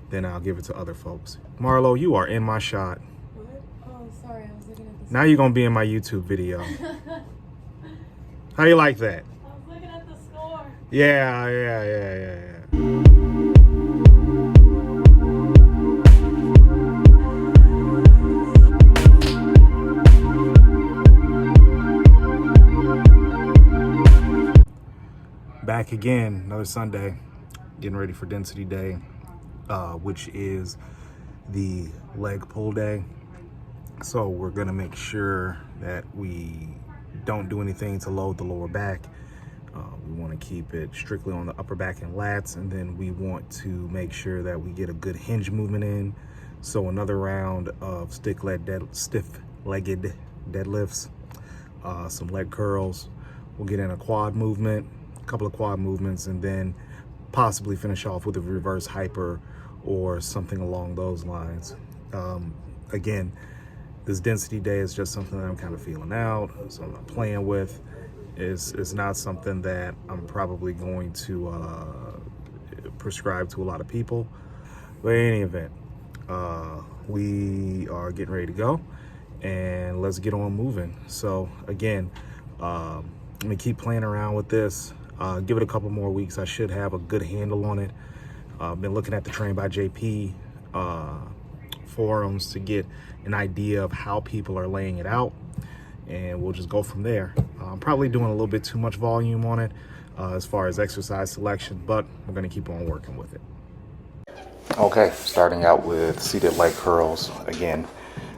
then I'll give it to other folks. Marlo, you are in my shot. What? Oh, sorry, I was looking at this. Now you're gonna be in my YouTube video. How you like that? I was looking at the score. Yeah. Back again, another Sunday, getting ready for density day, which is the leg pull day. So we're gonna make sure that we don't do anything to load the lower back. We want to keep it strictly on the upper back and lats, and then we want to make sure that we get a good hinge movement in. So another round of stiff-legged deadlifts, some leg curls. We'll get in a quad movement, a couple of quad movements, and then possibly finish off with a reverse hyper or something along those lines. Again, this density day is just something that I'm kind of feeling out, so I'm not playing with. It's not something that I'm probably going to prescribe to a lot of people. But in any event, we are getting ready to go, and let's get on moving. So again, let me keep playing around with this. Give it a couple more weeks. I should have a good handle on it. I've been looking at the Train by JP forums to get an idea of how people are laying it out, and we'll just go from there. I'm probably doing a little bit too much volume on it as far as exercise selection, but we're going to keep on working with it. Okay, starting out with seated leg curls. Again,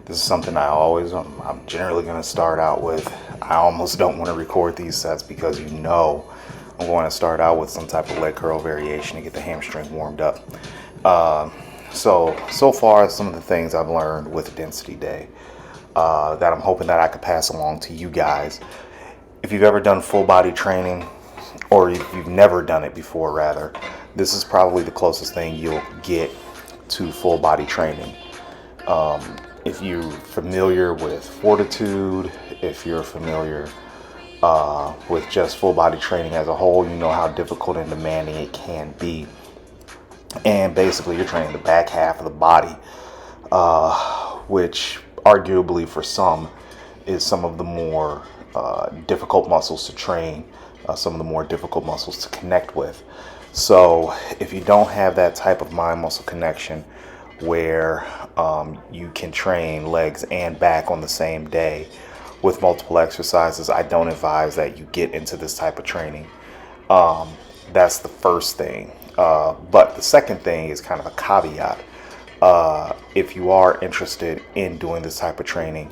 this is something I'm generally going to start out with. I almost don't want to record these sets because I'm going to start out with some type of leg curl variation to get the hamstring warmed up. So far, some of the things I've learned with Density Day that I'm hoping that I could pass along to you guys. If you've ever done full body training, or if you've never done it before rather, this is probably the closest thing you'll get to full body training. If you're familiar with Fortitude, if you're familiar with just full body training as a whole, you know how difficult and demanding it can be. And basically you're training the back half of the body, which arguably for some is some of the more difficult muscles to train, some of the more difficult muscles to connect with. So if you don't have that type of mind muscle connection where you can train legs and back on the same day with multiple exercises, I don't advise that you get into this type of training. That's the first thing. But the second thing is kind of a caveat. If you are interested in doing this type of training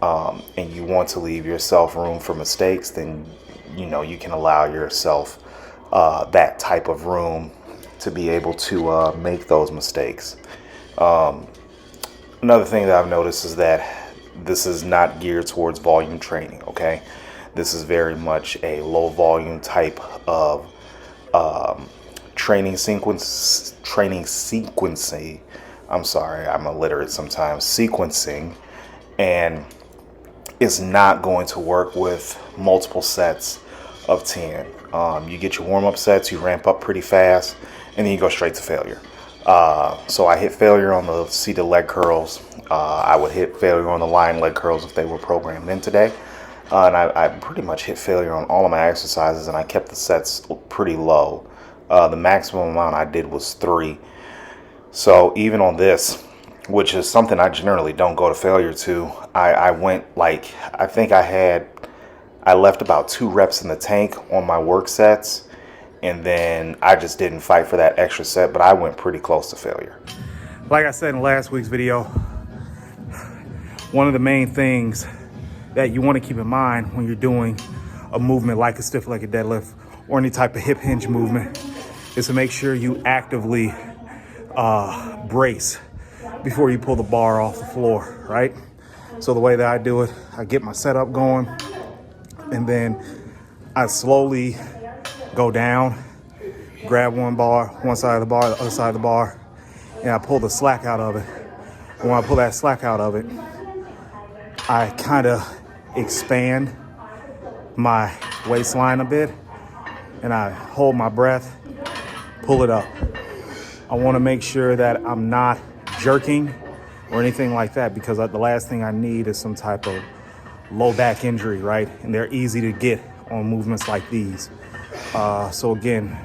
and you want to leave yourself room for mistakes, then you can allow yourself that type of room to be able to make those mistakes. Another thing that I've noticed is that this is not geared towards volume training, okay? This is very much a low volume type of training sequencing. I'm sorry, I'm illiterate sometimes. Sequencing, and it's not going to work with multiple sets of 10. You get your warm-up sets, you ramp up pretty fast, and then you go straight to failure. So I hit failure on the seated leg curls. I would hit failure on the lying leg curls if they were programmed in today. And I pretty much hit failure on all of my exercises, and I kept the sets pretty low. The maximum amount I did was 3. So even on this, which is something I generally don't go to failure to, I went like, I think I left about 2 reps in the tank on my work sets, and then I just didn't fight for that extra set, but I went pretty close to failure. Like I said in last week's video, one of the main things that you want to keep in mind when you're doing a movement like a stiff-legged deadlift or any type of hip hinge movement is to make sure you actively brace before you pull the bar off the floor, right? So the way that I do it, I get my setup going, and then I slowly go down, grab one side of the bar, the other side of the bar, and I pull the slack out of it. And when I pull that slack out of it, I kind of expand my waistline a bit, and I hold my breath, pull it up. I want to make sure that I'm not jerking or anything like that, because the last thing I need is some type of low back injury, right? And they're easy to get on movements like these. So again,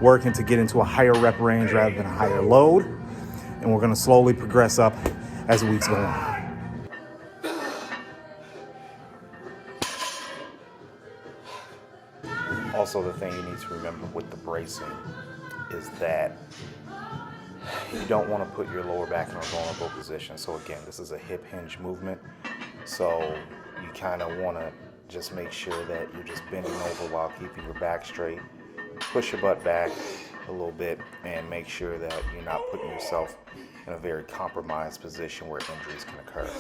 working to get into a higher rep range rather than a higher load. And we're going to slowly progress up as the weeks go on. Also, the thing you need to remember with the bracing is that you don't want to put your lower back in a vulnerable position. So again, this is a hip hinge movement. So you kind of want to just make sure that you're just bending over while keeping your back straight. Push your butt back a little bit and make sure that you're not putting yourself in a very compromised position where injuries can occur.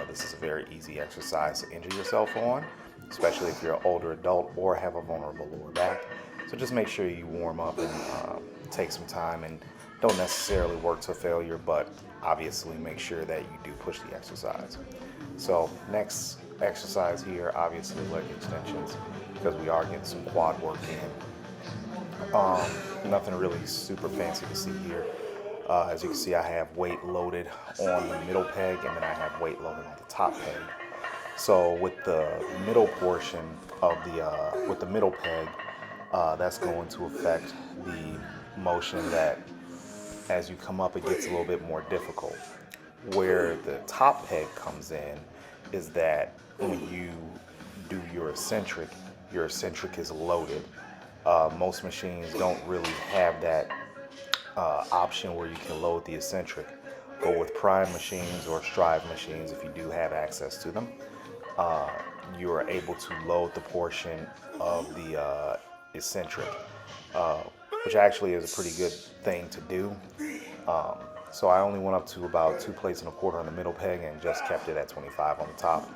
This is a very easy exercise to injure yourself on, especially if you're an older adult or have a vulnerable lower back. So just make sure you warm up and take some time, and don't necessarily work to failure, but obviously make sure that you do push the exercise. So next exercise here, obviously leg extensions, because we are getting some quad work in. Nothing really super fancy to see here. As you can see, I have weight loaded on the middle peg, and then I have weight loaded on the top peg. So with the middle portion of with the middle peg, that's going to affect the motion that as you come up, it gets a little bit more difficult. Where the top peg comes in is that when you do your eccentric is loaded. Most machines don't really have that option where you can load the eccentric. But with Prime machines or Strive machines, if you do have access to them, you are able to load the portion of the eccentric, which actually is a pretty good thing to do. So I only went up to about 2 plates and a quarter on the middle peg and just kept it at 25 on the top.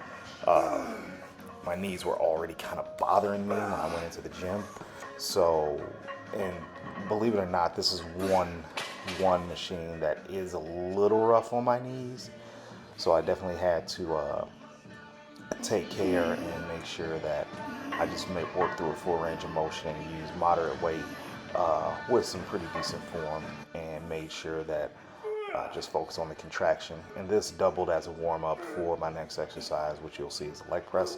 My knees were already kind of bothering me when I went into the gym. So, and believe it or not, this is one machine that is a little rough on my knees. So I definitely had to take care and make sure that I just work through a full range of motion and use moderate weight with some pretty decent form, and made sure that just focus on the contraction. And this doubled as a warm-up for my next exercise, which you'll see is the leg press.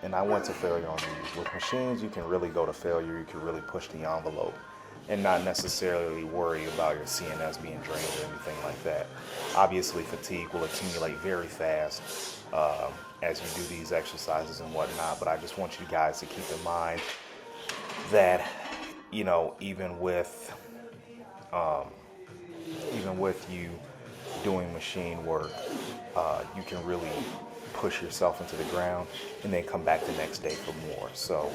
And I went to failure on these. With machines, you can really go to failure. You can really push the envelope and not necessarily worry about your CNS being drained or anything like that. Obviously, fatigue will accumulate very fast as you do these exercises and whatnot, but I just want you guys to keep in mind that, you know, even with you doing machine work, you can really push yourself into the ground and then come back the next day for more. So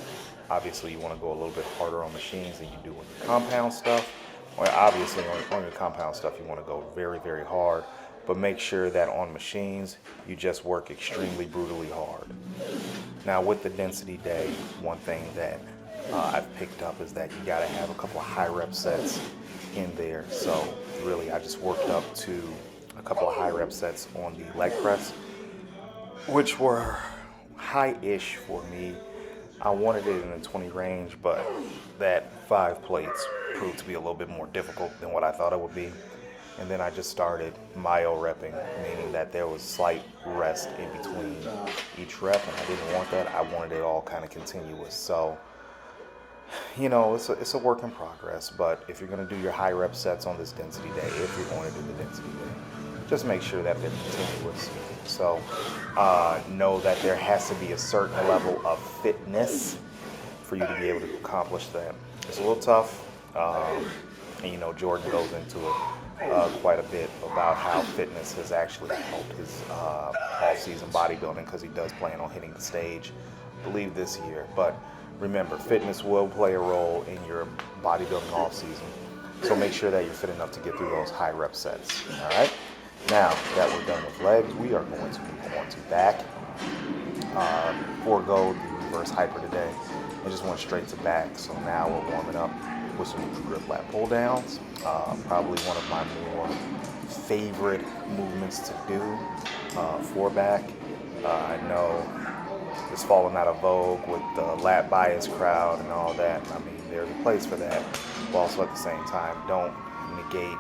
obviously you want to go a little bit harder on machines than you do on your compound stuff. Or obviously on your compound stuff you want to go very, very hard, but make sure that on machines you just work extremely brutally hard. Now with the density day, one thing that I've picked up is that you got to have a couple of high rep sets in there. So really I just worked up to a couple of high rep sets on the leg press, which were high-ish for me. I wanted it in the 20 range, but that 5 plates proved to be a little bit more difficult than what I thought it would be. And then I just started myo-repping, meaning that there was slight rest in between each rep, and I didn't want that. I wanted it all kind of continuous. So, you know, it's a work in progress, but if you're going to do your high rep sets on this density day, if you're going to do the density day, just make sure that they're continuous. So know that there has to be a certain level of fitness for you to be able to accomplish that. It's a little tough, and you know, Jordan goes into it quite a bit about how fitness has actually helped his off-season bodybuilding, because he does plan on hitting the stage, I believe, this year. But remember, fitness will play a role in your bodybuilding off-season, so make sure that you're fit enough to get through those high rep sets. All right. Now that we're done with legs, we are going to move on to back. Forego the reverse hyper today and just went straight to back. So now we're warming up with some grip lat pull downs. Probably one of my more favorite movements to do for back. I know it's fallen out of vogue with the lat bias crowd and all that. I mean, there's a place for that, but also at the same time, don't negate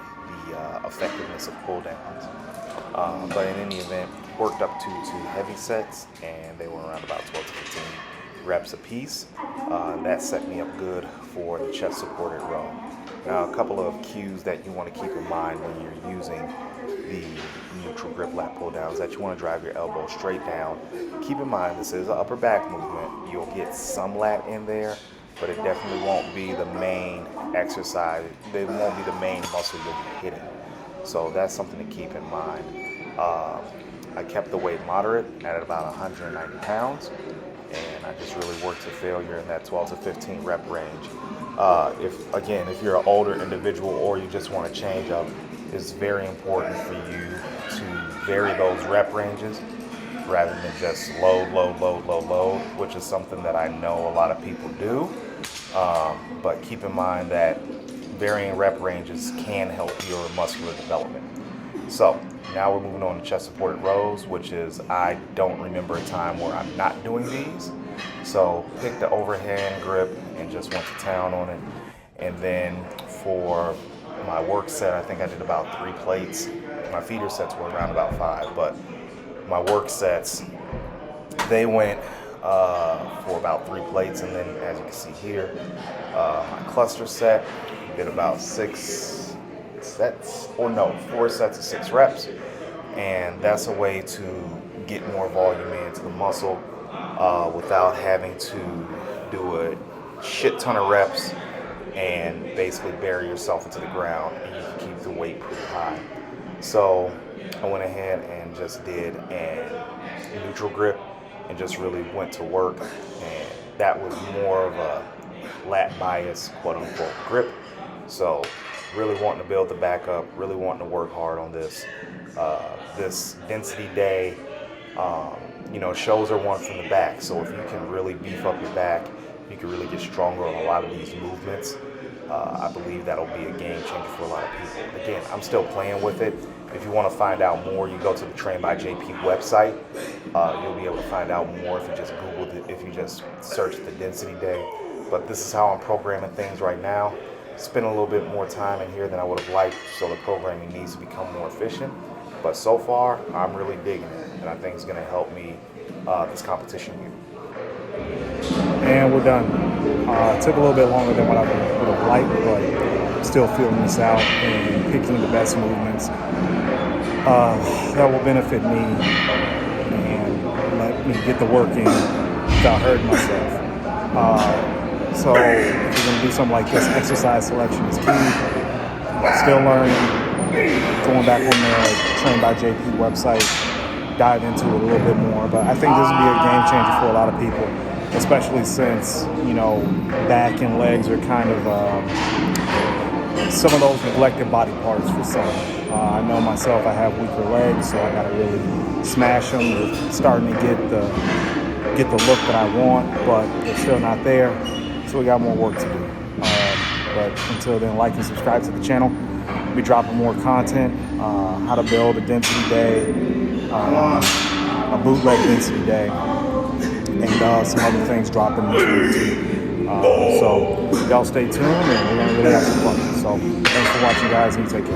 the effectiveness of pull downs. But in any event, worked up to 2 heavy sets, and they were around about 12 to 15 reps apiece. That set me up good for the chest supported row. Now, a couple of cues that you want to keep in mind when you're using the neutral grip lat pull downs, that you want to drive your elbow straight down. Keep in mind, this is an upper back movement. You'll get some lat in there, but it definitely won't be the main exercise. It won't be the main muscle you'll be hitting. So that's something to keep in mind. I kept the weight moderate at about 190 pounds, and I just really worked to failure in that 12 to 15 rep range. If you're an older individual or you just want to change up, it's very important for you to vary those rep ranges rather than just load, which is something that I know a lot of people do. But keep in mind that varying rep ranges can help your muscular development. So now we're moving on to chest supported rows, which is, I don't remember a time where I'm not doing these. So pick the overhand grip and just went to town on it. And then for my work set, I think I did about 3 plates. My feeder sets were around about 5, but my work sets, they went for about 3 plates. And then as you can see here, my cluster set did about 4 sets of 6 reps. And that's a way to get more volume into the muscle without having to do a shit ton of reps and basically bury yourself into the ground, and you can keep the weight pretty high. So I went ahead and just did a neutral grip and just really went to work, and that was more of a lat bias, quote unquote, grip. So really wanting to build the back up, really wanting to work hard on this density day. Shows are won from the back, so if you can really beef up your back, you can really get stronger on a lot of these movements. I believe that'll be a game changer for a lot of people. Again, I'm still playing with it. If you want to find out more, you go to the Train by JP website. You'll be able to find out more if you just Google it, if you just search the density day. But this is how I'm programming things right now. Spent a little bit more time in here than I would have liked, so the programming needs to become more efficient. But so far, I'm really digging it, and I think it's going to help me this competition year. And we're done. It took a little bit longer than what I would have liked, but still feeling this out and picking the best movements that will benefit me and let me get the work in without hurting myself. So if you're going to do something like this, exercise selection is key. Still learning, going back on the Train by JP website, dive into it a little bit more. But I think this will be a game changer for a lot of people, especially since, back and legs are kind of some of those neglected body parts for some. I know myself, I have weaker legs, so I got to really smash them. They're starting to get the look that I want, but they're still not there. So we got more work to do. But until then, like and subscribe to the channel. We'll be dropping more content, how to build a density day, a bootleg density day, and some other things dropping this week too. So y'all stay tuned, and we're gonna really have some fun. So thanks for watching, guys, and take care.